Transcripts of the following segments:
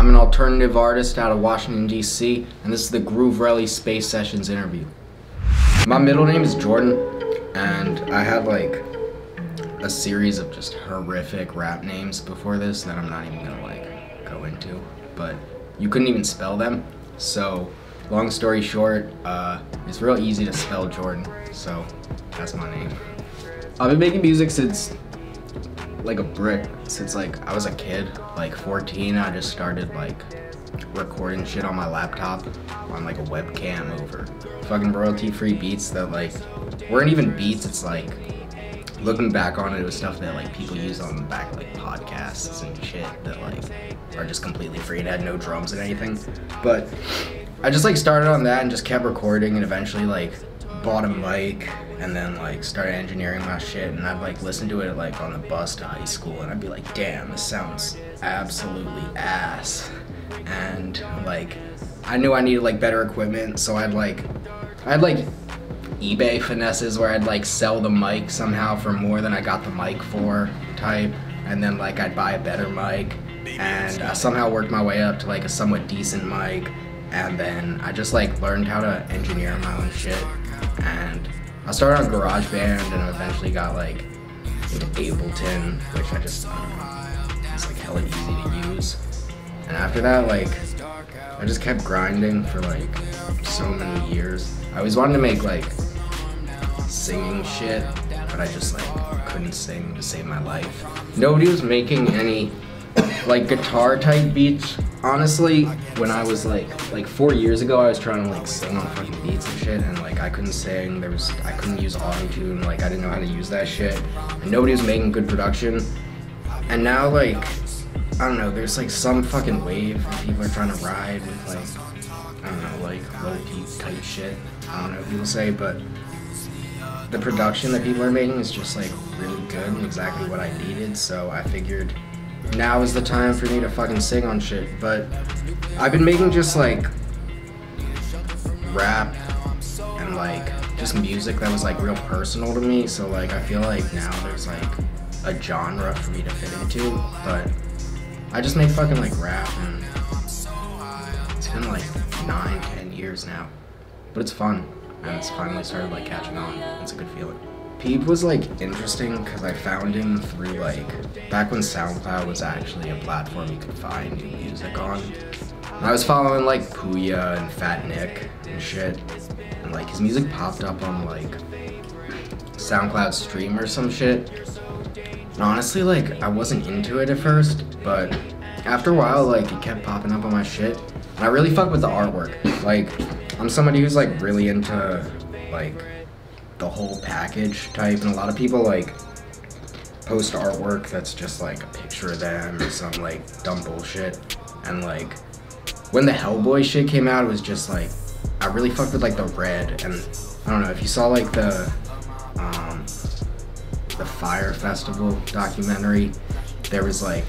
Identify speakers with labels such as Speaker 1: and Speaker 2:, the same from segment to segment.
Speaker 1: I'm an alternative artist out of Washington, D.C., and this is the Grooverelly Space Sessions interview. My middle name is Jordan, and I had like a series of just horrific rap names before this that I'm not even gonna like go into, but you couldn't even spell them. So, long story short, it's real easy to spell Jordan, so that's my name. I've been making music since like a brick, since like I was a kid, like 14. I just started like recording shit on my laptop on like a webcam over fucking royalty-free beats that like weren't even beats. It's like, looking back on it, it was stuff that like people used on the back of like podcasts and shit that like are just completely free and had no drums and anything. But I just like started on that and just kept recording, and eventually like bought a mic and then like started engineering my shit, and I'd like listen to it like on the bus to high school, and I'd be like, damn, this sounds absolutely ass. And like I knew I needed like better equipment, so I'd like eBay finesses where I'd like sell the mic somehow for more than I got the mic for type, and then like I'd buy a better mic, and I somehow worked my way up to like a somewhat decent mic, and then I just like learned how to engineer my own shit, and I started on GarageBand and I eventually got like into Ableton, which I just, I don't know, it's like hella easy to use. And after that, like, I just kept grinding for like so many years. I always wanted to make like singing shit, but I just like couldn't sing to save my life. Nobody was making any like guitar type beats. Honestly, when I was like 4 years ago, I was trying to like sing on fucking beats and shit, and like I couldn't sing. I couldn't use auto-tune. Like I didn't know how to use that shit, and nobody was making good production. And now like, I don't know, there's like some fucking wave that people are trying to ride with like, I don't know, like low peak type shit. I don't know what people say, but the production that people are making is just like really good and exactly what I needed, so I figured now is the time for me to fucking sing on shit. But I've been making just like rap and like just music that was like real personal to me, so like I feel like now there's like a genre for me to fit into, but I just make fucking like rap, and it's been like 9-10 years now, but it's fun, and it's finally started like catching on. It's a good feeling. Peep was like interesting because I found him through like back when SoundCloud was actually a platform you could find new music on. And I was following like Puya and Fat Nick and shit, and like his music popped up on like SoundCloud stream or some shit. And honestly, like I wasn't into it at first, but after a while like it kept popping up on my shit, and I really fuck with the artwork. Like I'm somebody who's like really into like the whole package type, and a lot of people like post artwork that's just like a picture of them or some like dumb bullshit. And like when the Hellboy shit came out, it was just like I really fucked with like the red, and I don't know if you saw like the Fire Festival documentary, there was like,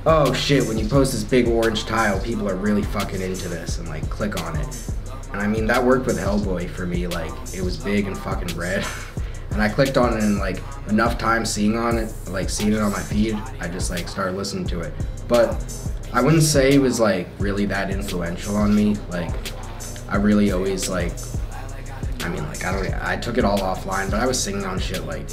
Speaker 1: oh shit, when you post this big orange tile, people are really fucking into this, and like click on it. And I mean, that worked with Hellboy for me. Like it was big and fucking red, and I clicked on it, and like enough time seeing it on my feed, I just like started listening to it. But I wouldn't say it was like really that influential on me. Like I really always like, I mean like I took it all offline, but I was singing on shit like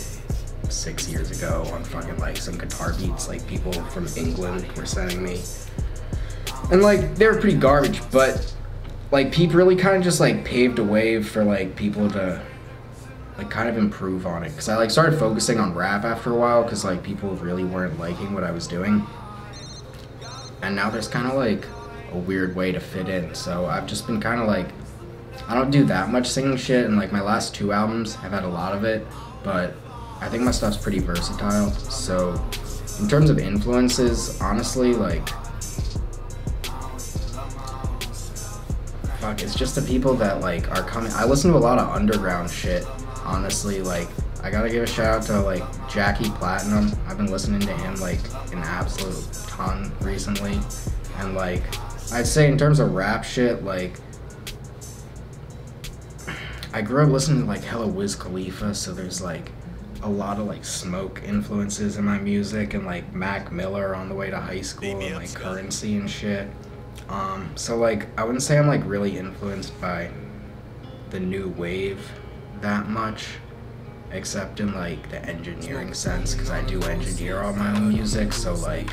Speaker 1: 6 years ago on fucking like some guitar beats like people from England were sending me, and like they were pretty garbage, but like Peep really kind of just like paved a way for like people to like kind of improve on it, because I like started focusing on rap after a while because like people really weren't liking what I was doing, and now there's kind of like a weird way to fit in. So I've just been kind of like, I don't do that much singing shit, and like my last 2 albums I've had a lot of it, but I think my stuff's pretty versatile. So in terms of influences, honestly, like fuck, it's just the people that like are coming. I listen to a lot of underground shit, honestly. Like I gotta give a shout out to like Jackie Platinum. I've been listening to him like an absolute ton recently, and like I'd say in terms of rap shit, like I grew up listening to like hella Wiz Khalifa, so there's like a lot of like Smoke influences in my music, and like Mac Miller on the way to high school, and like Currency and shit. So like I wouldn't say I'm like really influenced by the new wave that much, except in like the engineering sense, because I do engineer all my own music. So like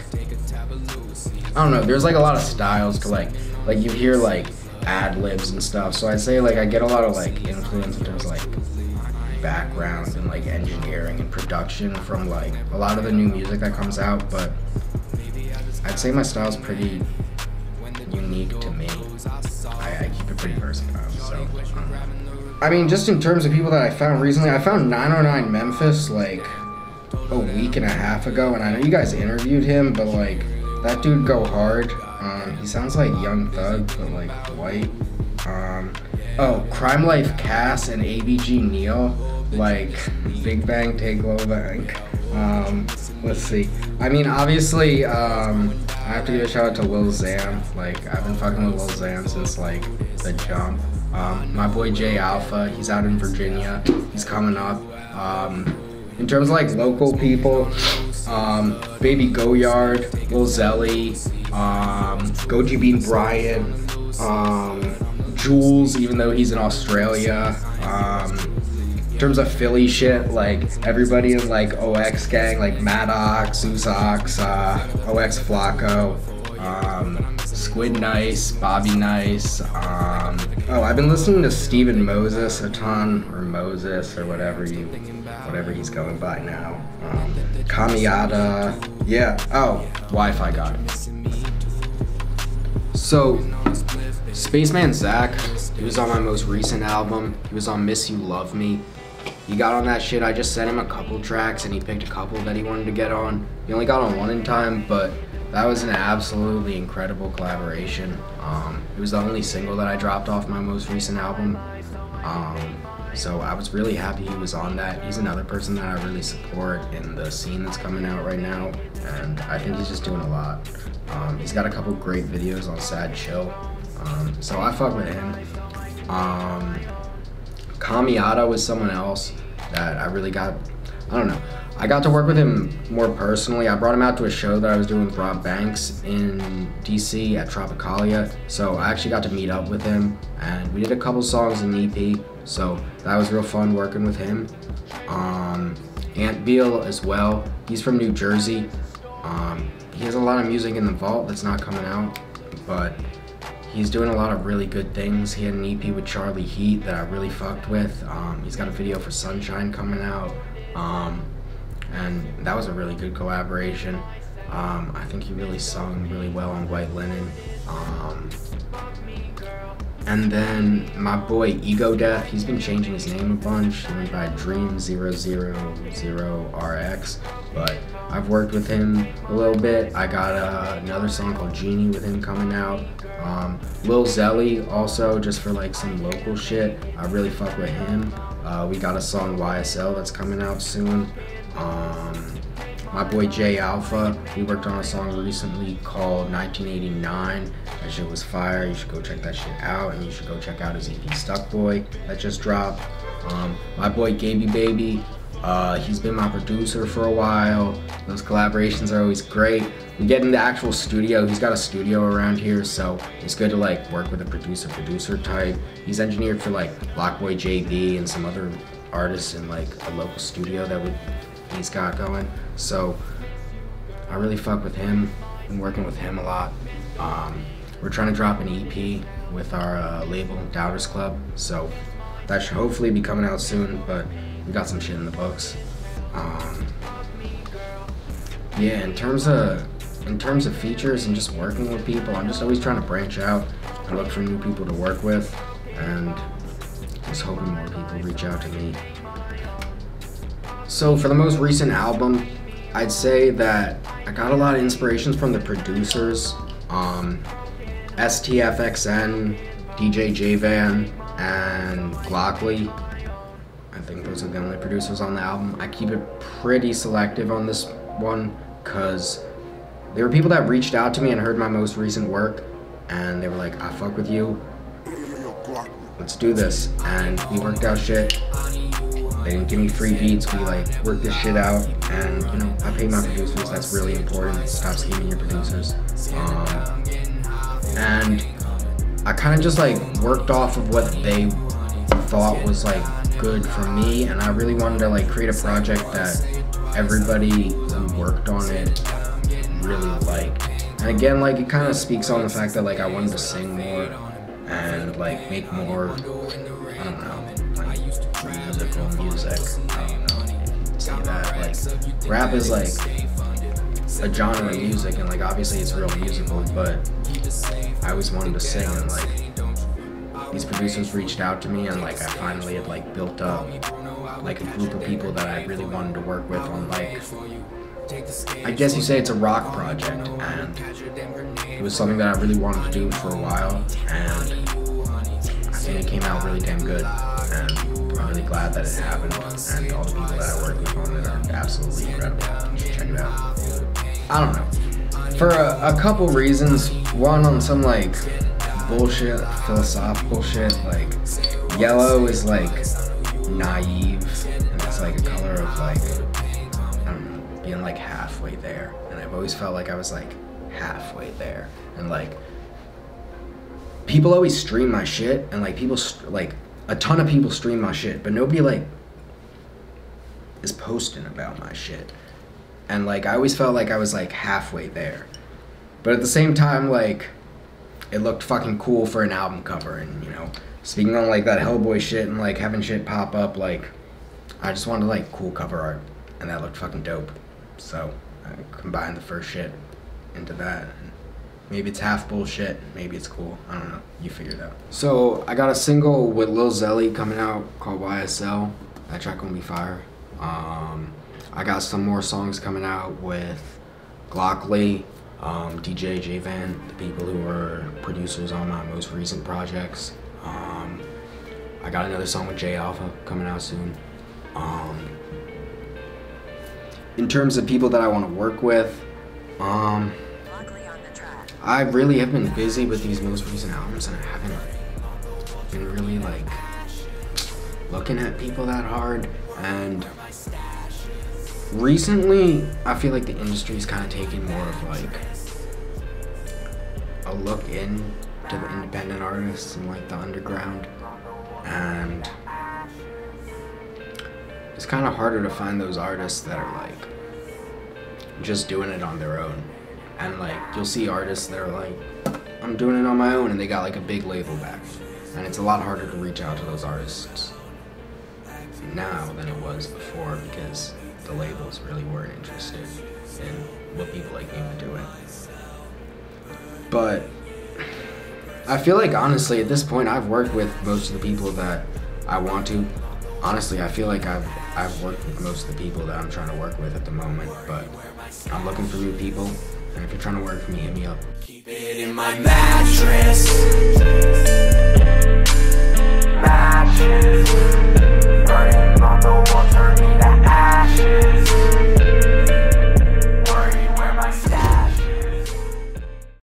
Speaker 1: I don't know, there's like a lot of styles to like you hear like ad libs and stuff. So I'd say like I get a lot of like influence in terms of like background and like engineering and production from like a lot of the new music that comes out, but I'd say my style's pretty unique to me. I keep it pretty versatile. So I mean, just in terms of people that I found recently, I found 909 Memphis like a week and a half ago, and I know you guys interviewed him, but like that dude go hard. He sounds like Young Thug, but like white. Oh, Crime Life Cass and ABG Neil, like Big Bang Takeover Bank. Let's see. I mean, obviously, I have to give a shout out to Lil Xan. Like, I've been fucking with Lil Xan since like the jump. My boy J Alpha, he's out in Virginia. He's coming up. In terms of like local people, Baby Goyard, Lil Zelly, Goji Bean Bryant, Jules, even though he's in Australia. In terms of Philly shit, like everybody in like OX gang, like Maddox, Uzox, OX Flacco, Squid Nice, Bobby Nice. Oh, I've been listening to Steven Moses a ton, or Moses, or whatever he's going by now. Kamiata, yeah. Oh, Wi-Fi got it. So, Spaceman Zach, he was on my most recent album. He was on Miss You Love Me. He got on that shit. I just sent him a couple tracks and he picked a couple that he wanted to get on. He only got on one in time, but that was an absolutely incredible collaboration. It was the only single that I dropped off my most recent album. So I was really happy he was on that. He's another person that I really support in the scene that's coming out right now, and I think he's just doing a lot. He's got a couple great videos on Sad Chill, so I fuck with him. Kamiata was someone else that I really got, I don't know, I got to work with him more personally. I brought him out to a show that I was doing with Rob Banks in DC at Tropicalia, so I actually got to meet up with him, and we did a couple songs in the EP, so that was real fun working with him. Ant Beal as well, he's from New Jersey. He has a lot of music in the vault that's not coming out, but he's doing a lot of really good things. He had an EP with Charlie Heat that I really fucked with. He's got a video for Sunshine coming out, and that was a really good collaboration. I think he really sung really well on White Linen. And then my boy Ego Death, he's been changing his name a bunch. He went by Dream000RX, but I've worked with him a little bit. I got another song called Genie with him coming out. Lil Zelly also, just for like some local shit. I really fuck with him. We got a song YSL that's coming out soon. My boy J Alpha, we worked on a song recently called 1989. That shit was fire. You should go check that shit out, and you should go check out his EP Stuck Boy that just dropped. My boy Gaby Baby, he's been my producer for a while. Those collaborations are always great. We get in the actual studio. He's got a studio around here, so it's good to like work with a producer type. He's engineered for like Blockboy JB and some other artists in like a local studio that he's got going. So I really fuck with him. Been working with him a lot. We're trying to drop an EP with our label Doubters Club, so that should hopefully be coming out soon, but we got some shit in the books. Yeah, in terms of features and just working with people, I'm just always trying to branch out and look for new people to work with, and just hoping more people reach out to me. So for the most recent album, I'd say that I got a lot of inspirations from the producers, STFXN, DJ J-Van, and Glockley. I think those are the only producers on the album. I keep it pretty selective on this one because there were people that reached out to me and heard my most recent work, and they were like, I fuck with you, let's do this. And we worked out shit. They didn't give me free beats. We like worked this shit out, and you know, I pay my producers. That's really important. Stop scheming your producers. and I kind of just like worked off of what they thought was like good for me, and I really wanted to like create a project that everybody who worked on it really liked. And again, like it kind of speaks on the fact that like I wanted to sing more and like make more, I don't know, like musical music. I don't know, say that. Like rap is like a genre of music, and like obviously it's real musical, but I always wanted to sing, and like these producers reached out to me, and like I finally had like built up like a group of people that I really wanted to work with on like, I guess you say it's a rock project, and it was something that I really wanted to do for a while, and I think it came out really damn good, and I'm really glad that it happened, and all the people that I work with on it are absolutely incredible. You should check it out. I don't know. For a couple reasons. One, on some like bullshit, philosophical shit, like yellow is like naive, and it's like a color of like, I don't know, being like halfway there. And I've always felt like I was like halfway there. And like, people always stream my shit, and like people, like a ton of people stream my shit, but nobody like is posting about my shit. And like, I always felt like I was like halfway there. But at the same time, like, it looked fucking cool for an album cover, and you know, speaking on like that Hellboy shit and like having shit pop up, like, I just wanted like cool cover art, and that looked fucking dope. So I combined the first shit into that. And maybe it's half bullshit, maybe it's cool, I don't know, you figure it out. So I got a single with Lil Zelly coming out called YSL. That track gonna be fire. I got some more songs coming out with Glockley, DJ J-Van, the people who were producers on my most recent projects. I got another song with J Alpha coming out soon. In terms of people that I want to work with, I really have been busy with these most recent albums, and I haven't been really like looking at people that hard. And recently, I feel like the industry's kind of taken more of like a look into the independent artists and like the underground, and it's kind of harder to find those artists that are like just doing it on their own. And like, you'll see artists that are like, I'm doing it on my own, and they got like a big label back, and it's a lot harder to reach out to those artists now than it was before, because the labels really weren't interested in what people like me were doing. But I feel like, honestly, at this point, I've worked with most of the people that I want to. Honestly, I feel like I've worked with most of the people that I'm trying to work with at the moment, but I'm looking for new people, and if you're trying to work with me, hit me up. Keep it in my mattress.